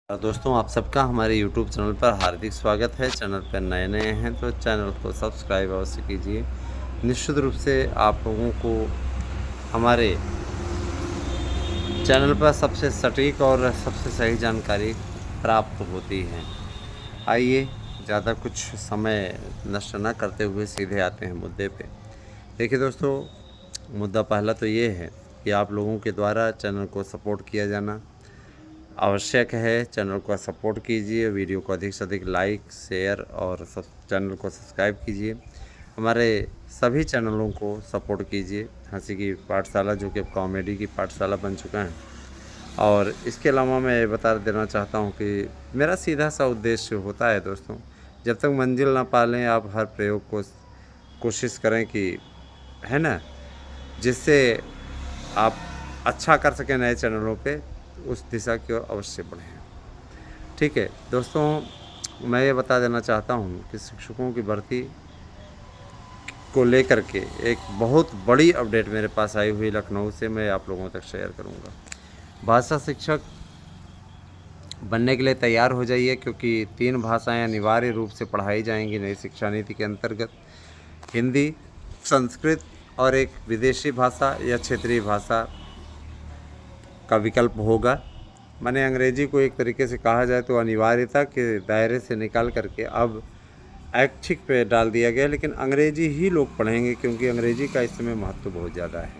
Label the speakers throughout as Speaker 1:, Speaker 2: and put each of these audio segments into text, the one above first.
Speaker 1: दोस्तों आप सबका हमारे YouTube चैनल पर हार्दिक स्वागत है। चैनल पर नए हैं तो चैनल को सब्सक्राइब अवश्य कीजिए। निश्चित रूप से आप लोगों को हमारे चैनल पर सबसे सटीक और सबसे सही जानकारी प्राप्त होती है। आइए ज़्यादा कुछ समय नष्ट न करते हुए सीधे आते हैं मुद्दे पे। देखिए दोस्तों, मुद्दा पहला तो ये है कि आप लोगों के द्वारा चैनल को सपोर्ट किया जाना आवश्यक है। चैनल को सपोर्ट कीजिए, वीडियो को अधिक से अधिक लाइक शेयर और चैनल को सब्सक्राइब कीजिए। हमारे सभी चैनलों को सपोर्ट कीजिए। हंसी की पाठशाला जो कि अब कॉमेडी की पाठशाला बन चुका है। और इसके अलावा मैं ये बता देना चाहता हूँ कि मेरा सीधा सा उद्देश्य होता है दोस्तों, जब तक मंजिल ना पा लें आप हर प्रयोग को कोशिश करें कि, है ना, जिससे आप अच्छा कर सकें नए चैनलों पे, उस दिशा की ओर अवश्य बढ़ें। ठीक है दोस्तों, मैं ये बता देना चाहता हूँ कि शिक्षकों की भर्ती को लेकर के एक बहुत बड़ी अपडेट मेरे पास आई हुई लखनऊ से, मैं आप लोगों तक शेयर करूँगा। भाषा शिक्षक बनने के लिए तैयार हो जाइए, क्योंकि 3 भाषाएं अनिवार्य रूप से पढ़ाई जाएंगी नई शिक्षा नीति के अंतर्गत। हिंदी, संस्कृत और एक विदेशी भाषा या क्षेत्रीय भाषा का विकल्प होगा। माने अंग्रेजी को एक तरीके से कहा जाए तो अनिवार्यता के दायरे से निकाल करके अब ऐच्छिक पे डाल दिया गया, लेकिन अंग्रेजी ही लोग पढ़ेंगे क्योंकि अंग्रेजी का इस समय महत्व बहुत ज़्यादा है।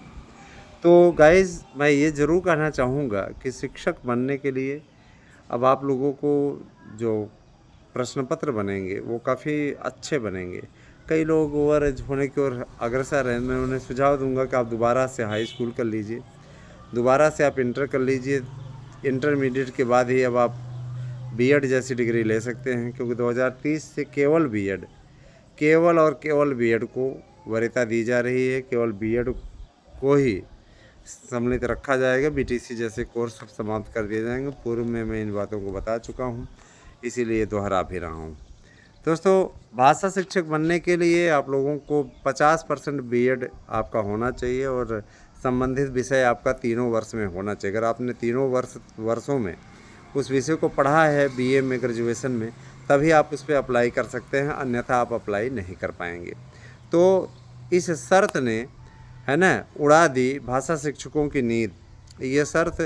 Speaker 1: तो गाइज़, मैं ये ज़रूर कहना चाहूँगा कि शिक्षक बनने के लिए अब आप लोगों को जो प्रश्न पत्र बनेंगे वो काफ़ी अच्छे बनेंगे। कई लोग ओवर एज होने की ओर अग्रसर हैं। मैं उन्हें सुझाव दूंगा कि आप दोबारा से हाई स्कूल कर लीजिए, दोबारा से आप इंटर कर लीजिए। इंटरमीडिएट के बाद ही अब आप बीएड जैसी डिग्री ले सकते हैं, क्योंकि 2030 से केवल बीएड, केवल और केवल बीएड को वरीयता दी जा रही है। केवल बीएड को ही सम्मिलित रखा जाएगा। बीटीसी जैसे कोर्स सब समाप्त कर दिए जाएंगे। पूर्व में मैं इन बातों को बता चुका हूँ, इसीलिए दोहरा भी रहा हूँ। दोस्तों, भाषा शिक्षक बनने के लिए आप लोगों को 50% बीएड आपका होना चाहिए और संबंधित विषय आपका तीनों वर्ष में होना चाहिए। अगर आपने तीनों वर्षों में उस विषय को पढ़ा है बीए में, ग्रेजुएशन में, तभी आप उस पर अप्लाई कर सकते हैं, अन्यथा आप अप्लाई नहीं कर पाएंगे। तो इस शर्त ने, है ना, उड़ा दी भाषा शिक्षकों की नींद। ये शर्त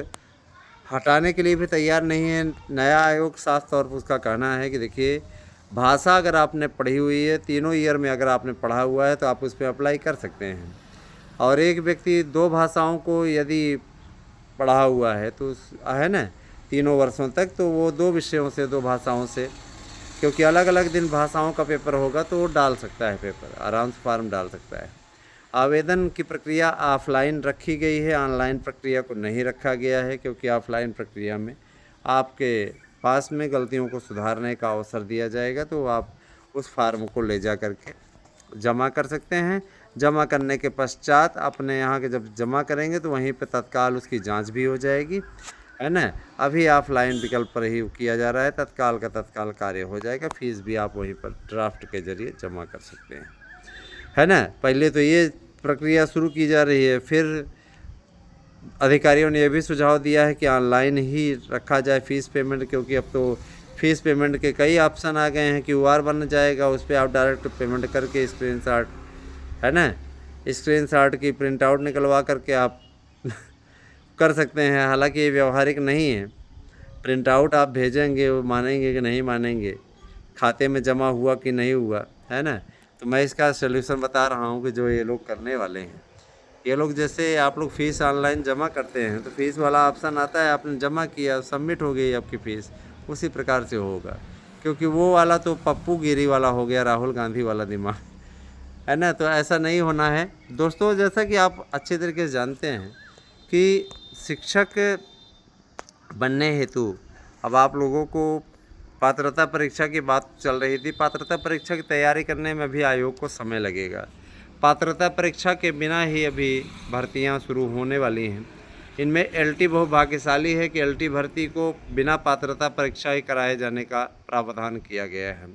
Speaker 1: हटाने के लिए भी तैयार नहीं है नया आयोग। साफ तौर पर उसका कहना है कि देखिए, भाषा अगर आपने पढ़ी हुई है, तीनों ईयर में अगर आपने पढ़ा हुआ है तो आप उस पर अप्लाई कर सकते हैं। और एक व्यक्ति 2 भाषाओं को यदि पढ़ा हुआ है तो है ना, तीनों वर्षों तक, तो वो 2 विषयों से, 2 भाषाओं से, क्योंकि अलग अलग दिन भाषाओं का पेपर होगा तो वो डाल सकता है पेपर, आराम से फॉर्म डाल सकता है। आवेदन की प्रक्रिया ऑफलाइन रखी गई है, ऑनलाइन प्रक्रिया को नहीं रखा गया है, क्योंकि ऑफलाइन प्रक्रिया में आपके पास में गलतियों को सुधारने का अवसर दिया जाएगा, तो आप उस फार्म को ले जा कर के जमा कर सकते हैं। जमा करने के पश्चात अपने यहाँ के जब जमा करेंगे तो वहीं पे तत्काल उसकी जांच भी हो जाएगी, है ना। अभी ऑफलाइन विकल्प पर ही किया जा रहा है, तत्काल का तत्काल कार्य हो जाएगा। फीस भी आप वहीं पर ड्राफ्ट के जरिए जमा कर सकते हैं, है ना। पहले तो ये प्रक्रिया शुरू की जा रही है, फिर अधिकारियों ने यह भी सुझाव दिया है कि ऑनलाइन ही रखा जाए फ़ीस पेमेंट, क्योंकि अब तो फ़ीस पेमेंट के कई ऑप्शन आ गए हैं। क्यूआर बन जाएगा, उस पर आप डायरेक्ट पेमेंट करके स्क्रीनशॉट, है ना, स्क्रीनशॉट की प्रिंट आउट निकलवा करके आप कर सकते हैं। हालांकि ये व्यवहारिक नहीं है। प्रिंट आउट आप भेजेंगे, वो मानेंगे कि नहीं मानेंगे, खाते में जमा हुआ कि नहीं हुआ, है ना। तो मैं इसका सलूशन बता रहा हूँ कि जो ये लोग करने वाले हैं, ये लोग, जैसे आप लोग फ़ीस ऑनलाइन जमा करते हैं तो फ़ीस वाला ऑप्शन आता है, आपने जमा किया, सबमिट हो गई आपकी फ़ीस, उसी प्रकार से होगा। क्योंकि वो वाला तो पप्पू गिरी वाला हो गया, राहुल गांधी वाला दिमाग, है ना। तो ऐसा नहीं होना है दोस्तों। जैसा कि आप अच्छे तरीके से जानते हैं कि शिक्षक बनने हेतु अब आप लोगों को पात्रता परीक्षा की बात चल रही थी। पात्रता परीक्षा की तैयारी करने में भी आयोग को समय लगेगा। पात्रता परीक्षा के बिना ही अभी भर्तियां शुरू होने वाली हैं। इनमें एलटी बहुत भाग्यशाली है कि एलटी भर्ती को बिना पात्रता परीक्षा ही कराए जाने का प्रावधान किया गया है।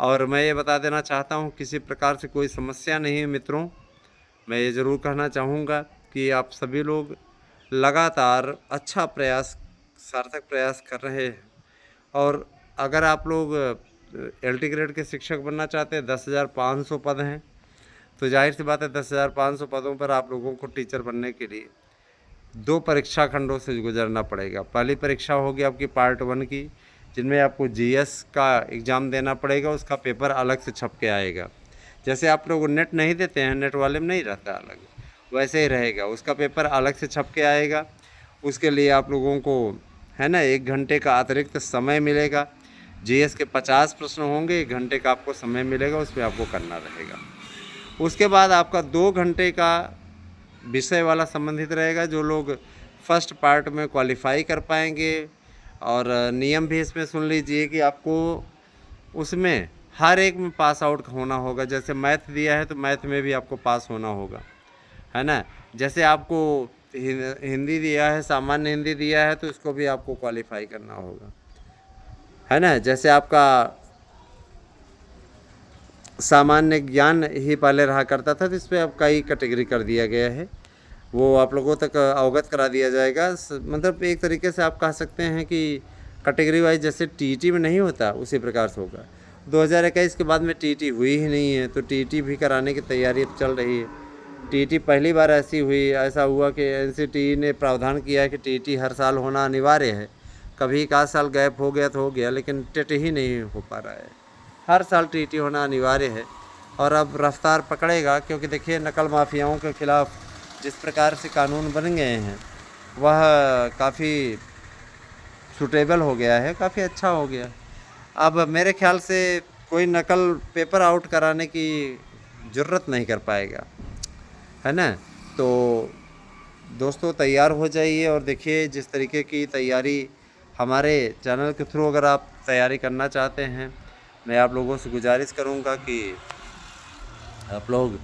Speaker 1: और मैं ये बता देना चाहता हूँ, किसी प्रकार से कोई समस्या नहीं है मित्रों। मैं ये ज़रूर कहना चाहूँगा कि आप सभी लोग लगातार अच्छा प्रयास, सार्थक प्रयास कर रहे हैं और अगर आप लोग LT ग्रेड के शिक्षक बनना चाहते हैं, 10,500 पद हैं, तो जाहिर सी बात है 10,500 पदों पर आप लोगों को टीचर बनने के लिए 2 परीक्षा खंडों से गुजरना पड़ेगा। पहली परीक्षा होगी आपकी पार्ट 1 की, जिनमें आपको GS का एग्ज़ाम देना पड़ेगा, उसका पेपर अलग से छप के आएगा। जैसे आप लोग नेट नहीं देते हैं, नेट वाले में नहीं रहता अलग, वैसे ही रहेगा, उसका पेपर अलग से छप के आएगा। उसके लिए आप लोगों को है ना 1 घंटे का अतिरिक्त समय मिलेगा। GS के 50 प्रश्न होंगे, 1 घंटे का आपको समय मिलेगा, उसमें आपको करना रहेगा। उसके बाद आपका 2 घंटे का विषय वाला संबंधित रहेगा, जो लोग फर्स्ट पार्ट में क्वालिफाई कर पाएंगे। और नियम भी इसमें सुन लीजिए कि आपको उसमें हर एक में पास आउट होना होगा। जैसे मैथ दिया है तो मैथ में भी आपको पास होना होगा, है ना। जैसे आपको हिंदी दिया है, सामान्य हिंदी दिया है, तो इसको भी आपको क्वालिफाई करना होगा, है ना। जैसे आपका सामान्य ज्ञान ही पहले रहा करता था, तो इस पर अब कई कैटेगरी कर दिया गया है, वो आप लोगों तक अवगत करा दिया जाएगा। मतलब एक तरीके से आप कह सकते हैं कि कैटेगरी वाइज जैसे TET में नहीं होता, उसी प्रकार से होगा। 2021 के बाद में TET हुई ही नहीं है, तो TET भी कराने की तैयारी अब चल रही है। TET पहली बार ऐसा हुआ कि NCTE ने प्रावधान किया है कि TET हर साल होना अनिवार्य है। कभी एक आध साल गैप हो गया तो हो गया, लेकिन टेट ही नहीं हो पा रहा है। हर साल TET होना अनिवार्य है। और अब रफ्तार पकड़ेगा, क्योंकि देखिए नकल माफियाओं के खिलाफ़ जिस प्रकार से कानून बन गए हैं, वह काफ़ी सूटेबल हो गया है, काफ़ी अच्छा हो गया। अब मेरे ख्याल से कोई नकल पेपर आउट कराने की ज़रूरत नहीं कर पाएगा, है ना। तो दोस्तों तैयार हो जाइए और देखिए जिस तरीके की तैयारी हमारे चैनल के थ्रू अगर आप तैयारी करना चाहते हैं, मैं आप लोगों से गुजारिश करूंगा कि आप लोग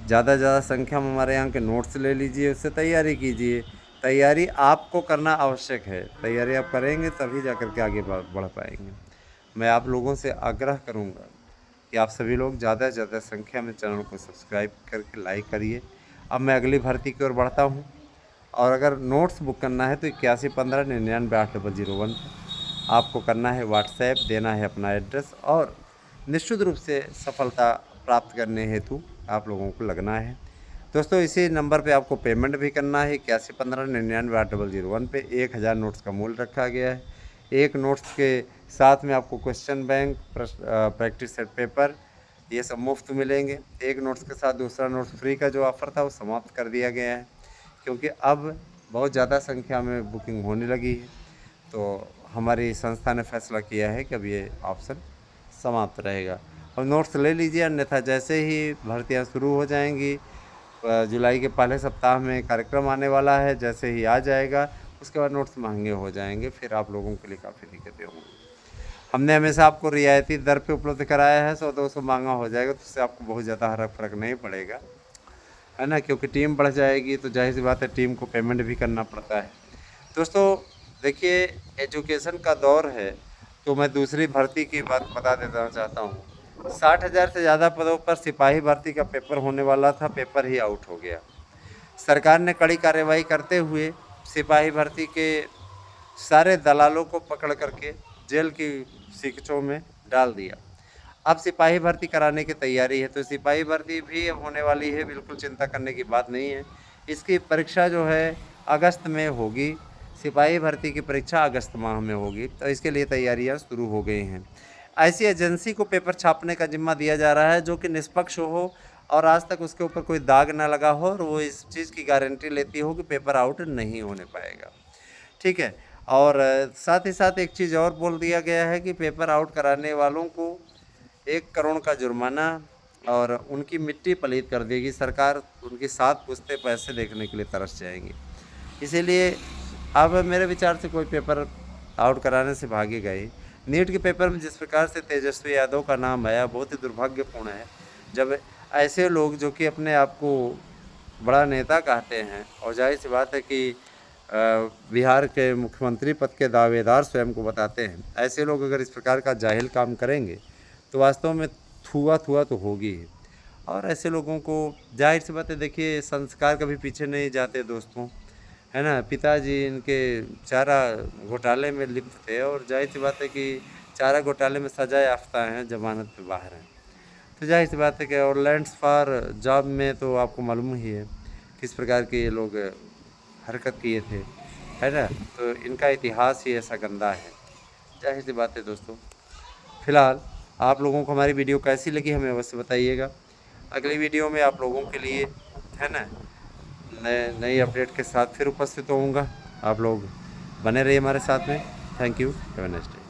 Speaker 1: ज़्यादा से ज़्यादा संख्या में हमारे यहाँ के नोट्स ले लीजिए, उससे तैयारी कीजिए। तैयारी आपको करना आवश्यक है, तैयारी आप करेंगे तभी जा कर के आगे बढ़ पाएंगे। मैं आप लोगों से आग्रह करूँगा कि आप सभी लोग ज़्यादा से ज़्यादा संख्या में चैनल को सब्सक्राइब करके लाइक करिए। अब मैं अगली भर्ती की ओर बढ़ता हूँ, और अगर नोट्स बुक करना है तो 8115998001 आपको करना है व्हाट्सएप, देना है अपना एड्रेस, और निश्चित रूप से सफलता प्राप्त करने हेतु आप लोगों को लगना है। दोस्तों इसी नंबर पे आपको पेमेंट भी करना है। 8115998001 पे 1000 नोट्स का मूल्य रखा गया है। एक नोट्स के साथ में आपको question bank, practice set paper, ये सब मुफ्त मिलेंगे। एक नोट्स के साथ दूसरा नोट्स फ्री का जो ऑफ़र था वो समाप्त कर दिया गया है, क्योंकि अब बहुत ज़्यादा संख्या में बुकिंग होने लगी है। तो हमारी संस्था ने फैसला किया है कि अब ये ऑप्शन समाप्त रहेगा। और नोट्स ले लीजिए, अन्यथा जैसे ही भर्तियां शुरू हो जाएंगी, जुलाई के पहले सप्ताह में कार्यक्रम आने वाला है, जैसे ही आ जाएगा उसके बाद नोट्स महंगे हो जाएंगे, फिर आप लोगों के लिए काफ़ी दिक्कतें होंगी। हमने हमेशा आपको रियायती दर पे उपलब्ध कराया है, 100-200 महंगा हो जाएगा तो उससे आपको बहुत ज़्यादा फ़र्क नहीं पड़ेगा, है ना। क्योंकि टीम बढ़ जाएगी तो जाहिर सी बात है टीम को पेमेंट भी करना पड़ता है। दोस्तों देखिए एजुकेशन का दौर है, तो मैं दूसरी भर्ती की बात बता देना चाहता हूँ। 60,000 से ज़्यादा पदों पर सिपाही भर्ती का पेपर होने वाला था, पेपर ही आउट हो गया। सरकार ने कड़ी कार्रवाई करते हुए सिपाही भर्ती के सारे दलालों को पकड़ करके जेल की सीखचों में डाल दिया। अब सिपाही भर्ती कराने की तैयारी है, तो सिपाही भर्ती भी अब होने वाली है, बिल्कुल चिंता करने की बात नहीं है। इसकी परीक्षा जो है अगस्त में होगी, सिपाही भर्ती की परीक्षा अगस्त माह में होगी, तो इसके लिए तैयारियां शुरू हो गई हैं। ऐसी एजेंसी को पेपर छापने का जिम्मा दिया जा रहा है जो कि निष्पक्ष हो और आज तक उसके ऊपर कोई दाग ना लगा हो, और वो इस चीज़ की गारंटी लेती हो कि पेपर आउट नहीं होने पाएगा, ठीक है। और साथ ही साथ एक चीज़ और बोल दिया गया है कि पेपर आउट कराने वालों को 1 करोड़ का जुर्माना और उनकी मिट्टी पलीत कर देगी सरकार, उनकी 7 पुश्तें पैसे देखने के लिए तरस जाएंगी। इसीलिए अब मेरे विचार से कोई पेपर आउट कराने से भागेगा ही। नीट के पेपर में जिस प्रकार से तेजस्वी यादव का नाम आया, बहुत ही दुर्भाग्यपूर्ण है जब ऐसे लोग जो कि अपने आप को बड़ा नेता कहते हैं, और जाहिर सी बात है कि बिहार के मुख्यमंत्री पद के दावेदार स्वयं को बताते हैं, ऐसे लोग अगर इस प्रकार का जाहिल काम करेंगे तो वास्तव में थुआ तो होगी ही। और ऐसे लोगों को जाहिर सी बात है, देखिए संस्कार कभी पीछे नहीं जाते दोस्तों, है ना। पिताजी इनके चारा घोटाले में लिप्त थे और जाहिर सी बात है कि चारा घोटाले में सजा याफ्ता हैं, जमानत पे बाहर हैं। तो जाहिर सी बात है कि और लैंड्स फॉर जॉब में तो आपको मालूम ही है किस प्रकार के ये लोग हरकत किए थे, है ना। तो इनका इतिहास ही ऐसा गंदा है। जाहिर सी बात है दोस्तों, फ़िलहाल आप लोगों को हमारी वीडियो कैसी लगी हमें अवश्य बताइएगा। अगली वीडियो में आप लोगों के लिए, है ना, नए नई अपडेट के साथ फिर उपस्थित होऊंगा। आप लोग बने रहिए हमारे साथ में। Thank you, have a nice day.